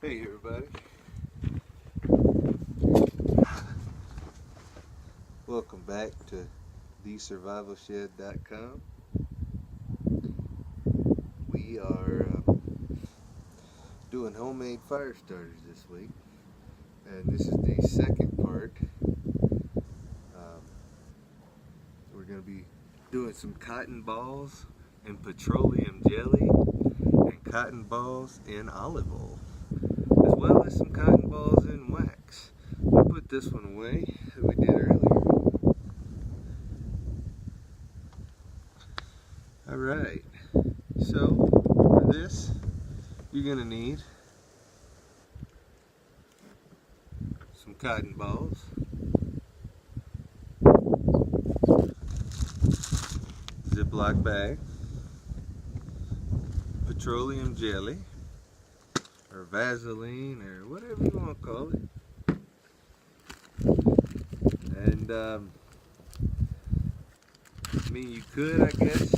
Hey everybody, welcome back to thesurvivalshed.com. We are doing homemade fire starters this week, and this is the second part. We're going to be doing some cotton balls in petroleum jelly and cotton balls in olive oil, as well as some cotton balls in wax. We'll put this one away that we did earlier. Alright, so for this you're going to need some cotton balls, Ziploc bag, petroleum jelly, or Vaseline, or whatever you want to call it. And I mean, you could, I guess,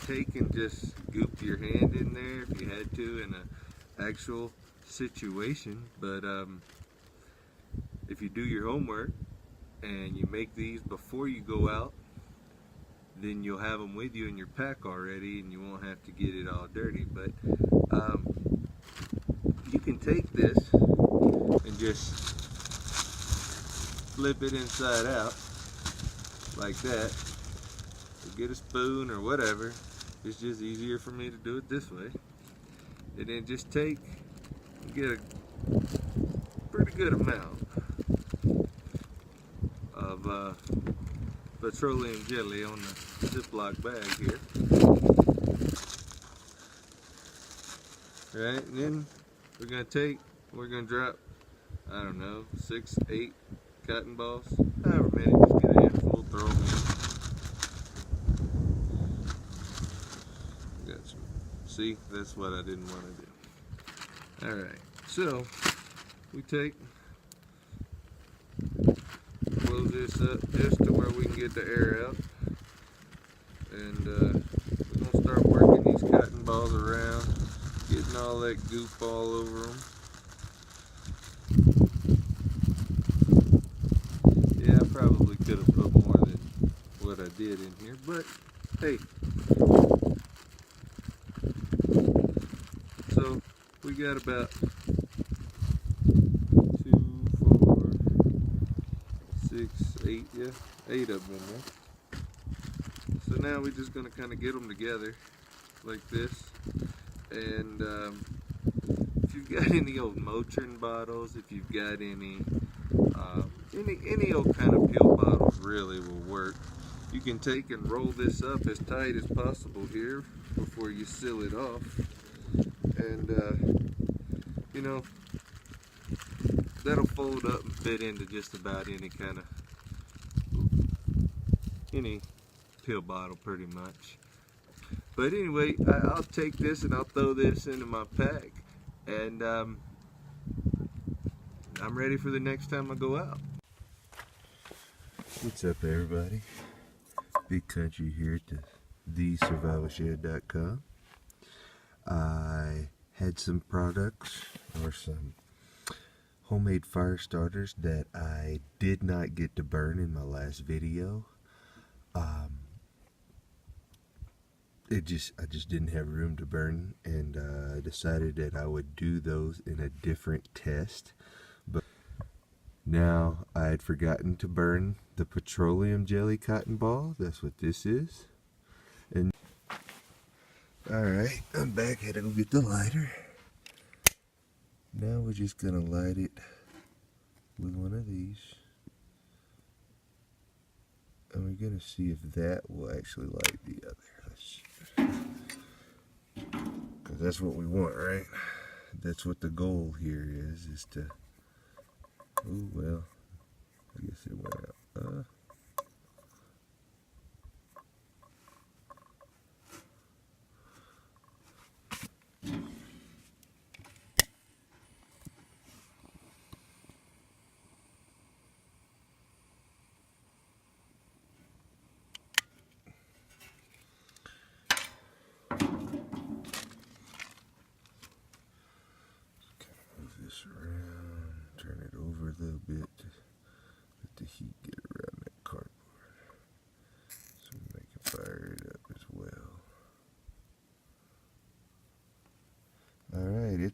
take and just goop your hand in there if you had to in an actual situation, but if you do your homework and you make these before you go out, then you'll have them with you in your pack already and you won't have to get it all dirty. But you can take this and just flip it inside out like that, or get a spoon or whatever. It's just easier for me to do it this way. And then just get a pretty good amount of petroleum jelly on the Ziploc bag here. Right, and then we're gonna drop, I don't know, 6, 8 cotton balls, however many, just get a handful, throw them in. Got some, see, that's what I didn't want to do. Alright, so we close this up just to where we can get the air out, and we're going to start working these cotton balls around, getting all that goop all over them. Yeah, I probably could have put more than what I did in here, but hey. So we got about 2, 4, 6, 8, yeah, 8 of them in there. So now we're just going to kind of get them together like this. And if you've got any old Motrin bottles, if you've got any old kind of pill bottles, really will work. You can take and roll this up as tight as possible here before you seal it off. And you know, that'll fold up and fit into just about any pill bottle pretty much. But anyway, I'll take this and I'll throw this into my pack, and I'm ready for the next time I go out. What's up everybody? Big Country here at thesurvivalshed.com. I had some products, or some homemade fire starters, that I did not get to burn in my last video. I just didn't have room to burn, and I decided that I would do those in a different test. But now I had forgotten to burn the petroleum jelly cotton ball. That's what this is. And alright, I'm back. Had to go get the lighter. Now we're just gonna light it with one of these, and we're gonna see if that will actually light the other. Because that's what we want, right? That's what the goal here is to, oh well, I guess it went out.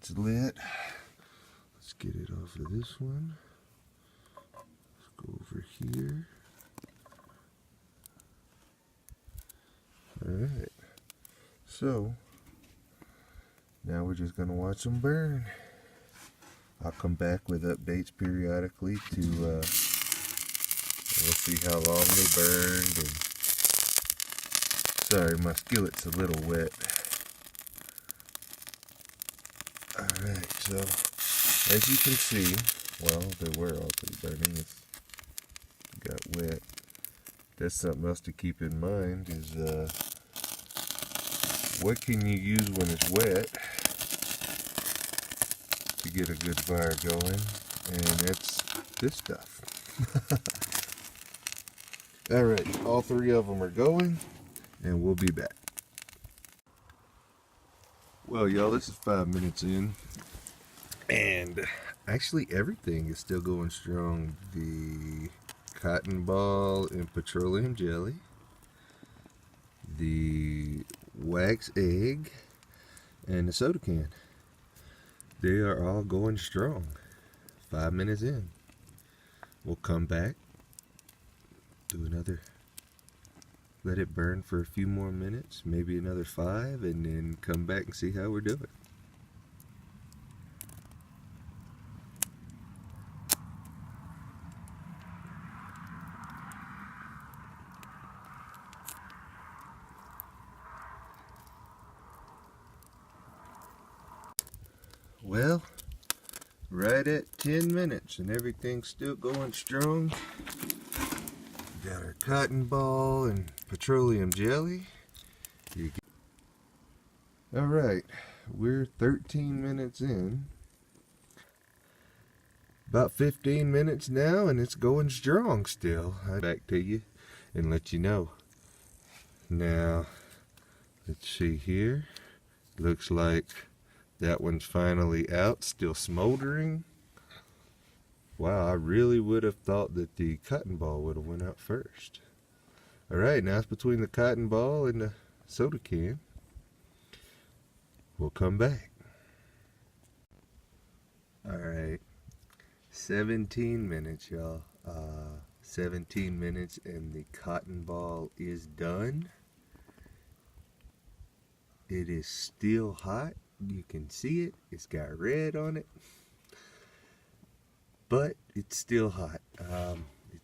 it's lit. Let's get it off of this one. Let's go over here. Alright, so now we're just going to watch them burn. I'll come back with updates periodically to, we'll see how long they burned. And sorry, my skillet's a little wet. Alright, so as you can see, well, they were all pretty burning. It got wet. That's something else to keep in mind is what can you use when it's wet to get a good fire going, and it's this stuff. Alright, all three of them are going, and we'll be back. Well, y'all, this is 5 minutes in, and actually everything is still going strong. The cotton ball and petroleum jelly, the wax egg, and the soda can. They are all going strong. 5 minutes in. We'll come back, do another, let it burn for a few more minutes, maybe another 5, and then come back and see how we're doing. Well, right at 10 minutes and everything's still going strong. We got our cotton ball and petroleum jelly. Alright, we're 13 minutes in. About 15 minutes now and it's going strong still. I'll back to you and let you know. Now, let's see here. Looks like that one's finally out, still smoldering. Wow, I really would have thought that the cotton ball would have went out first. Alright, now it's between the cotton ball and the soda can. We'll come back. Alright, 17 minutes, y'all. 17 minutes and the cotton ball is done. It is still hot. You can see it. It's got red on it. But it's still hot.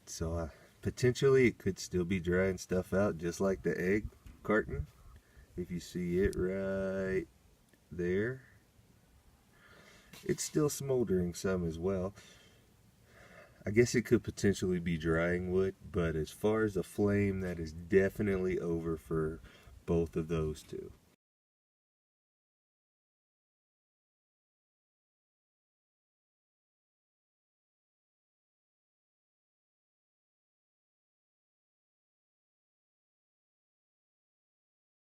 So potentially it could still be drying stuff out just like the egg carton. If you see it right there. It's still smoldering some as well. I guess it could potentially be drying wood, but as far as a flame, that is definitely over for both of those two.